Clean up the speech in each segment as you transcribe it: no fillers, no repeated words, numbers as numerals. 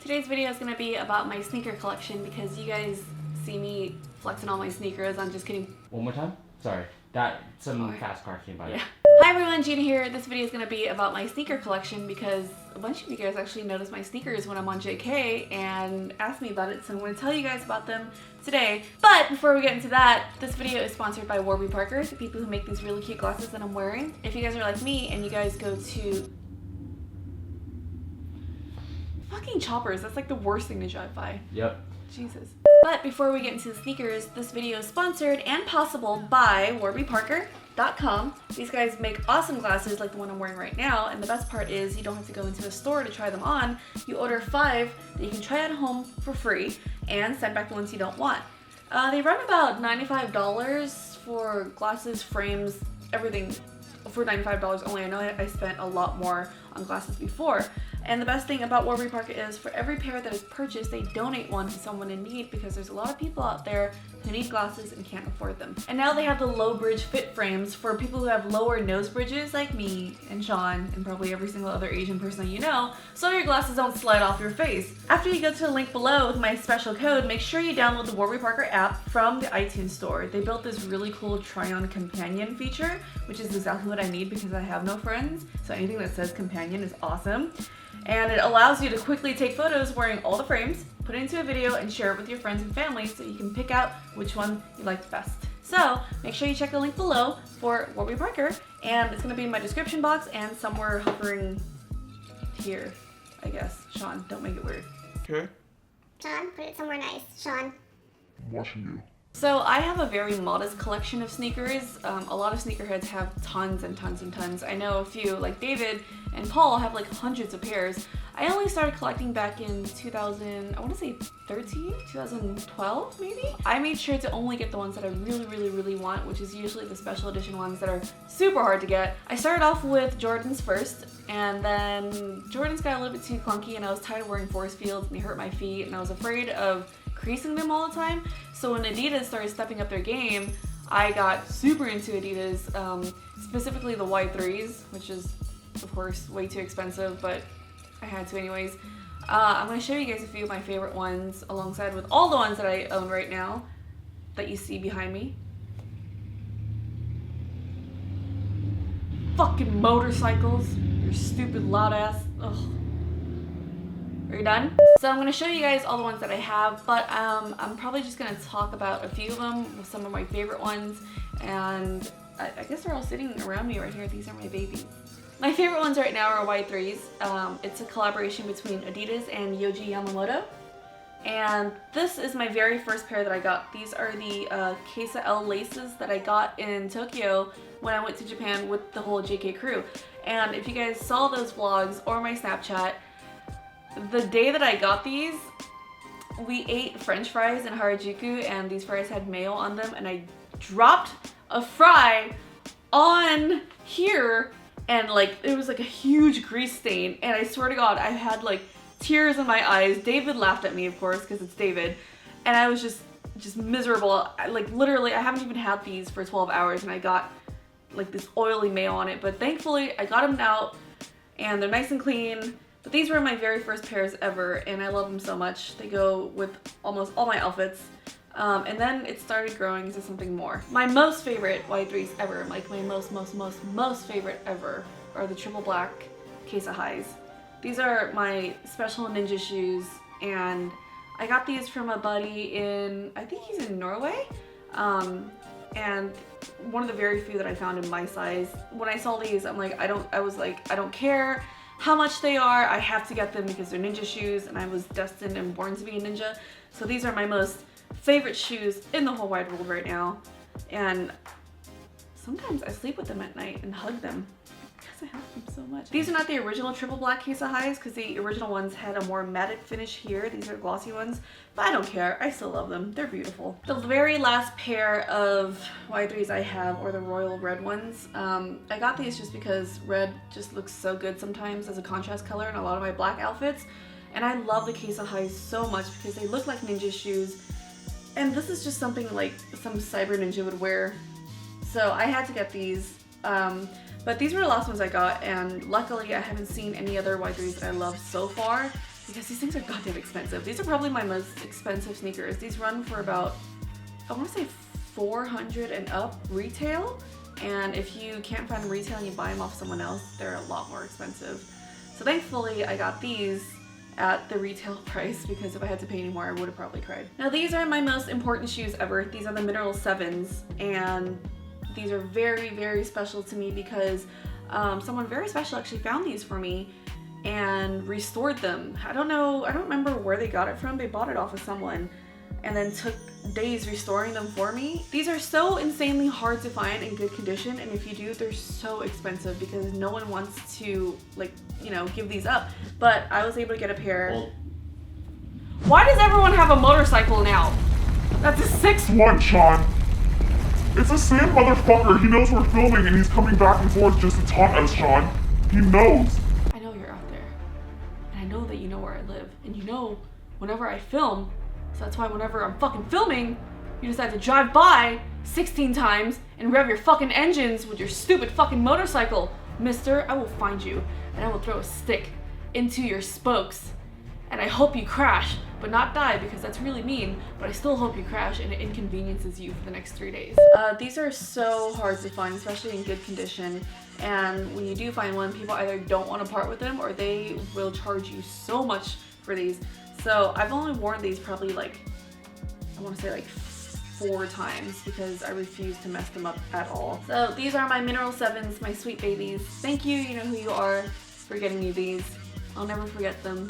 Today's video is going to be about my sneaker collection because you guys see me flexing all my sneakers. I'm just kidding. One more time? Sorry. Some fast car came by. Yeah. Hi everyone, Gina here. This video is going to be about my sneaker collection because a bunch of you guys actually notice my sneakers when I'm on JK and ask me about it, so I'm going to tell you guys about them today. But before we get into that, this video is sponsored by Warby Parker, the people who make these really cute glasses that I'm wearing. If you guys are like me and you guys go to fucking Choppers, that's like the worst thing to drive by. Yep. Jesus. But before we get into the sneakers, this video is sponsored and possible by WarbyParker.com. These guys make awesome glasses like the one I'm wearing right now, and the best part is you don't have to go into a store to try them on. You order 5 that you can try at home for free and send back the ones you don't want. They run about $95 for glasses, frames, everything for $95 only. I know I spent a lot more on glasses before. And the best thing about Warby Parker is for every pair that is purchased, they donate one to someone in need because there's a lot of people out there who need glasses and can't afford them. And now they have the low bridge fit frames for people who have lower nose bridges like me and Sean and probably every single other Asian person that you know, so your glasses don't slide off your face. After you go to the link below with my special code, make sure you download the Warby Parker app from the iTunes store. They built this really cool try-on companion feature, which is exactly what I need because I have no friends, so anything that says companion is awesome. And it allows you to quickly take photos wearing all the frames, put it into a video, and share it with your friends and family so you can pick out which one you like the best. So make sure you check the link below for Warby Parker, and it's going to be in my description box and somewhere hovering here, I guess. Sean, don't make it weird. Okay. Sean, put it somewhere nice. Sean. I'm watching you. So I have a very modest collection of sneakers. A lot of sneakerheads have tons and tons and tons. I know a few, like David and Paul, have like hundreds of pairs. I only started collecting back in 2012 maybe? I made sure to only get the ones that I really want, which is usually the special edition ones that are super hard to get. I started off with Jordans first, and then Jordans got a little bit too clunky and I was tired of wearing force fields and they hurt my feet and I was afraid of creasing them all the time. So when Adidas started stepping up their game, I got super into Adidas, specifically the Y3s, which is of course way too expensive, but I had to anyways. I'm going to show you guys a few of my favorite ones alongside with all the ones that I own right now that you see behind me. Fucking motorcycles, your stupid loud ass. Ugh. Are you done? So I'm going to show you guys all the ones that I have, but I'm probably just going to talk about a few of them, some of my favorite ones, and I guess they're all sitting around me right here. These are my babies. My favorite ones right now are Y3s. It's a collaboration between Adidas and Yohji Yamamoto, and this is my very first pair that I got. These are the Kesa L laces that I got in Tokyo when I went to Japan with the whole JK crew. And if you guys saw those vlogs or my Snapchat, the day that I got these, we ate french fries in Harajuku and these fries had mayo on them and I dropped a fry on here and like it was like a huge grease stain, and I swear to God I had like tears in my eyes. David laughed at me, of course, because it's David, and I was just miserable. Like literally I haven't even had these for 12 hours and I got like this oily mayo on it, but thankfully I got them out and they're nice and clean. But these were my very first pairs ever and I love them so much. They go with almost all my outfits. And then it started growing into something more. My most favorite Y3s ever, like my most favorite ever, are the triple black Kesa highs. These are my special ninja shoes and I got these from a buddy in, I think he's in Norway. And one of the very few that I found in my size. When I saw these, I was like, I don't care how much they are, I have to get them because they're ninja shoes and I was destined and born to be a ninja. So these are my most favorite shoes in the whole wide world right now. And sometimes I sleep with them at night and hug them because I have them so much. These are not the original triple black Kesa highs because the original ones had a more matte finish here. These are glossy ones, but I don't care. I still love them. They're beautiful. The very last pair of Y3s I have are the royal red ones. I got these just because red just looks so good sometimes as a contrast color in a lot of my black outfits. And I love the Kesa highs so much because they look like ninja shoes. And this is just something like some cyber ninja would wear. So I had to get these. But these were the last ones I got, and luckily I haven't seen any other Y3s that I love so far because these things are goddamn expensive. These are probably my most expensive sneakers. These run for about, I want to say $400 and up retail, and if you can't find them retail and you buy them off someone else, they're a lot more expensive. So thankfully I got these at the retail price because if I had to pay any more I would have probably cried. Now these are my most important shoes ever. These are the Mineral 7s, and these are very, very special to me because someone very special actually found these for me and restored them. I don't remember where they got it from. They bought it off of someone and then took days restoring them for me. These are so insanely hard to find in good condition, and if you do, they're so expensive because no one wants to, like, you know, give these up. But I was able to get a pair. Well, why does everyone have a motorcycle now? That's a six. What, Sean? It's the same motherfucker. He knows we're filming and he's coming back and forth just to taunt us, Sean. He knows. I know you're out there. And I know that you know where I live. And you know whenever I film, so that's why whenever I'm fucking filming, you decide to drive by 16 times and rev your fucking engines with your stupid fucking motorcycle. Mister, I will find you and I will throw a stick into your spokes. And I hope you crash, but not die because that's really mean, but I still hope you crash and it inconveniences you for the next 3 days. These are so hard to find, especially in good condition. And when you do find one, people either don't want to part with them or they will charge you so much for these. So I've only worn these probably like, I want to say like 4 times because I refuse to mess them up at all. So these are my Mineral 7s, my sweet babies. Thank you, you know who you are, for getting me these. I'll never forget them.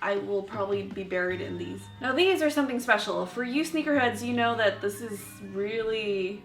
I will probably be buried in these. Now these are something special. For you sneakerheads, you know that this is really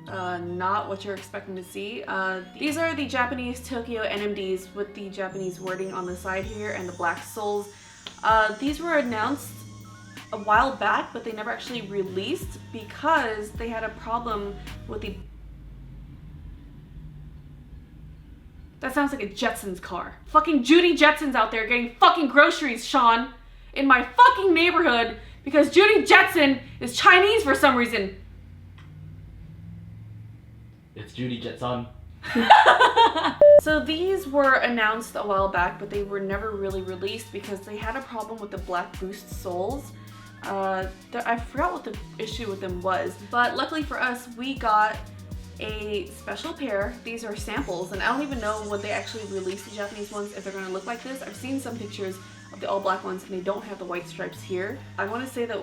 not what you're expecting to see. These are the Japanese Tokyo NMDs with the Japanese wording on the side here and the black soles. These were announced a while back, but they never actually released because they had a problem with the... That sounds like a Jetsons car. Fucking Judy Jetsons out there getting fucking groceries, Sean, in my fucking neighborhood because Judy Jetson is Chinese for some reason. it's Judy Jetson. So these were announced a while back, but they were never really released because they had a problem with the black boost soles. I forgot what the issue with them was, but luckily for us, we got a special pair. These are samples, and I don't even know when they actually release the Japanese ones if they're going to look like this. I've seen some pictures of the all black ones and they don't have the white stripes here. I want to say that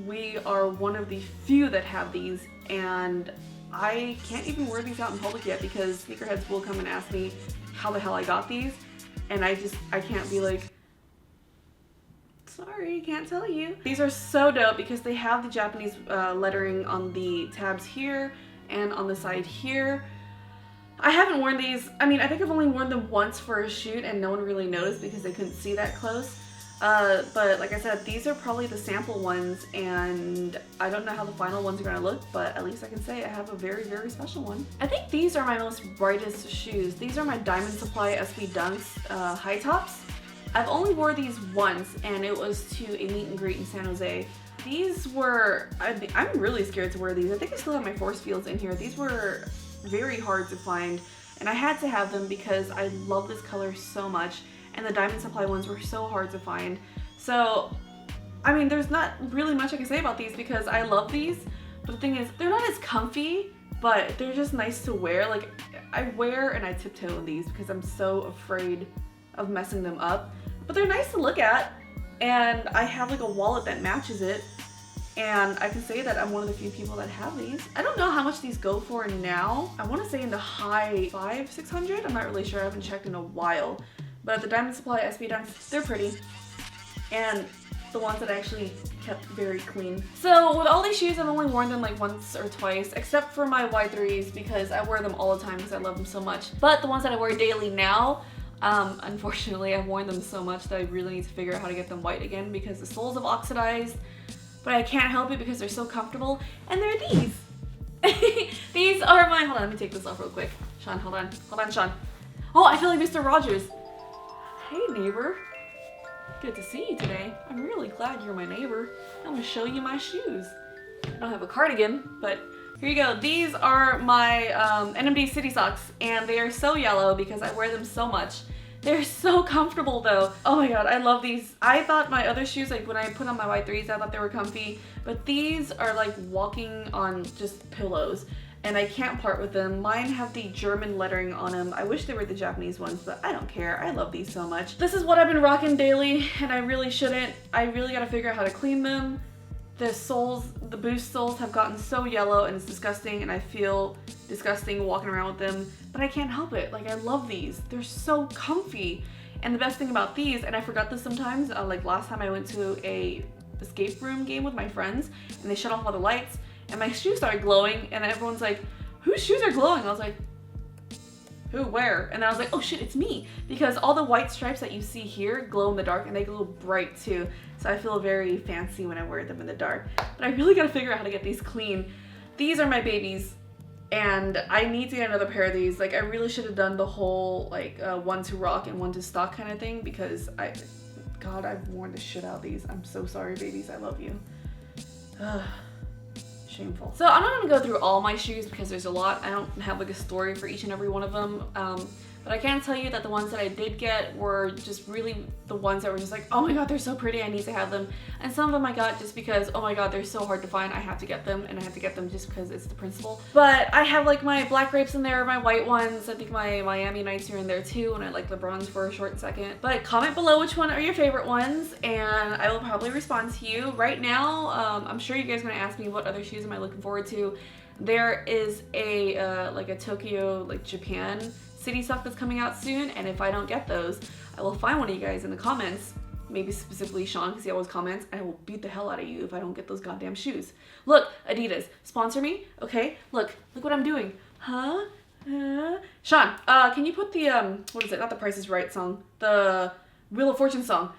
we are one of the few that have these, and I can't even wear these out in public yet because sneakerheads will come and ask me how the hell I got these, and I can't be like, sorry, can't tell you. These are so dope because they have the Japanese lettering on the tabs here and on the side here. I haven't worn these. I mean, I think I've only worn them once for a shoot and no one really noticed because they couldn't see that close. But like I said, these are probably the sample ones, and I don't know how the final ones are gonna look, but at least I can say I have a very, very special one. I think these are my most brightest shoes. These are my Diamond Supply SB Dunks high tops. I've only wore these once, and it was to a meet and greet in San Jose. These were, I'm really scared to wear these. I think I still have my force fields in here. These were very hard to find, and I had to have them because I love this color so much, and the Diamond Supply ones were so hard to find. So, I mean, there's not really much I can say about these because I love these, but the thing is, they're not as comfy, but they're just nice to wear. Like, I wear and I tiptoe in these because I'm so afraid of messing them up, but they're nice to look at, and I have like a wallet that matches it, and I can say that I'm one of the few people that have these. I don't know how much these go for now. I want to say in the high 500-600. I'm not really sure. I haven't checked in a while. But the Diamond Supply SB Dunks, they're pretty. And the ones that I actually kept very clean. So with all these shoes, I've only worn them like once or twice, except for my Y3s because I wear them all the time because I love them so much. But the ones that I wear daily now, unfortunately, I've worn them so much that I really need to figure out how to get them white again because the soles have oxidized. But I can't help it because they're so comfortable. And they're these. These are my, hold on, let me take this off real quick. Sean, hold on. Hold on, Sean. Oh, I feel like Mr. Rogers. Hey, neighbor. Good to see you today. I'm really glad you're my neighbor. I'm gonna show you my shoes. I don't have a cardigan, but Here you go. These are my NMD City socks, and they are so yellow because I wear them so much. They're so comfortable though. Oh my god, I love these. I thought my other shoes, like when I put on my white 3s, I thought they were comfy, but these are like walking on just pillows, and I can't part with them. Mine have the German lettering on them. I wish they were the Japanese ones, but I don't care. I love these so much. This is what I've been rocking daily, and I really shouldn't. I really gotta figure out how to clean them. The soles, the Boost soles have gotten so yellow and it's disgusting, and I feel disgusting walking around with them, but I can't help it. Like, I love these. They're so comfy. And the best thing about these, and I forgot this sometimes, like last time I went to a escape room game with my friends and they shut off all the lights and my shoes started glowing and everyone's like, whose shoes are glowing? I was like, who, where? And then I was like, oh shit, it's me. Because all the white stripes that you see here glow in the dark, and they glow bright too. So I feel very fancy when I wear them in the dark. But I really gotta figure out how to get these clean. These are my babies, and I need to get another pair of these. Like, I really should have done the whole like one to rock and one to stock kind of thing, because God, I've worn the shit out of these. I'm so sorry, babies. I love you. Ugh. Shameful. So I'm not gonna go through all my shoes because there's a lot. I don't have like a story for each and every one of them. But I can tell you that the ones that I did get were just really the ones that were just like, oh my god, they're so pretty, I need to have them. And some of them I got just because, oh my god, they're so hard to find, I have to get them, and I have to get them just because it's the principle. But I have like my black grapes in there, my white ones, I think my Miami Nights are in there too, and I like LeBron's for a short second. But comment below which one are your favorite ones, and I will probably respond to you. Right now, I'm sure you guys are gonna ask me what other shoes am I looking forward to. There is a like a Tokyo, like Japan City sock that's coming out soon, and if I don't get those, I will find one of you guys in the comments, maybe specifically Sean because he always comments, and I will beat the hell out of you if I don't get those goddamn shoes. Look, Adidas, sponsor me, okay? Look what I'm doing. Huh? Sean, can you put the, what is it? Not the Price is Right song, the Wheel of Fortune song.